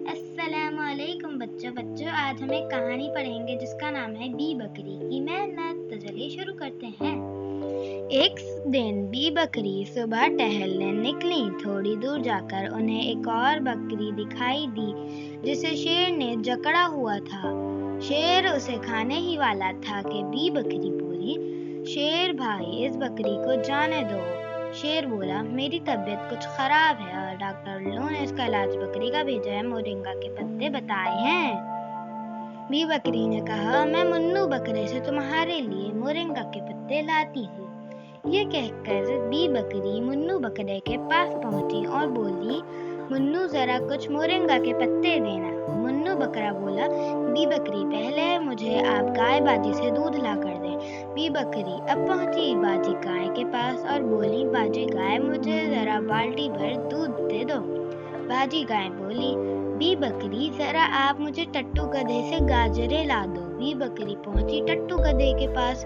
अस्सलामुअलैकुम बच्चों आज हम एक कहानी पढ़ेंगे जिसका नाम है बी बकरी की मेहनत। तो चलिए शुरू करते हैं। एक दिन बी बकरी सुबह टहलने निकली। थोड़ी दूर जाकर उन्हें एक और बकरी दिखाई दी जिसे शेर ने जकड़ा हुआ था। शेर उसे खाने ही वाला था कि बी बकरी बोली, शेर भाई इस बकरी को जाने दो। शेर बोला, मेरी तबीयत कुछ खराब है और डॉक्टर लोगों ने इसका इलाज बकरी का भेजा है, मोरिंगा के पत्ते बताए हैं। बी बकरी ने कहा, मैं मुन्नू बकरे से तुम्हारे लिए मोरिंगा के पत्ते लाती हूँ। ये कहकर बी बकरी मुन्नू बकरे के पास पहुंची और बोली, मुन्नू जरा कुछ मोरिंगा के पत्ते देना। मुन्नू बकरा बोला, बी बकरी पहले मुझे आप गाय बाजी से दूध ला कर दें। बी बकरी अब पहुंची बाजी गाय के पास और बोली, बाजी गाय मुझे जरा बाल्टी भर दूध दे दो। बाजी गाय बोली, बी बकरी जरा आप मुझे टट्टू गधे से गाजरे ला दो। बी बकरी पहुंची टट्टू गधे के पास।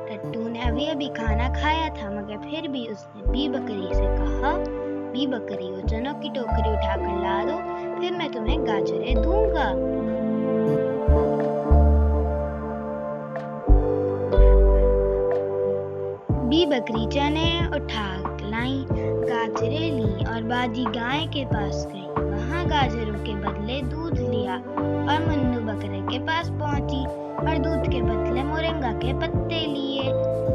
टट्टू ने अभी अभी खाना खाया था मगर फिर भी उसने बी बकरी से कहा, बी बकरी वजनों की टोकरी उठाकर ला दो, फिर मैं तुम्हें गाजरे दूंगा। बी बकरी चने उठा लाई, गाजरे ली और बाजी गाय के पास गई। वहां गाजरों के बदले दूध लिया और मुन्नू बकरे के पास पहुंची और दूध के बदले मोरिंगा के पत्ते लिए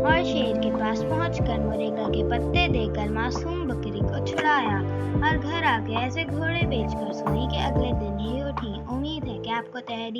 और शेर के पास पहुंचकर मोरिंगा के पत्ते देकर मासूम बकरी को छुड़ाया और घर आके ऐसे घोड़े बेचकर सोई कि अगले दिन ही उठी। उम्मीद है कि आपको तहरीर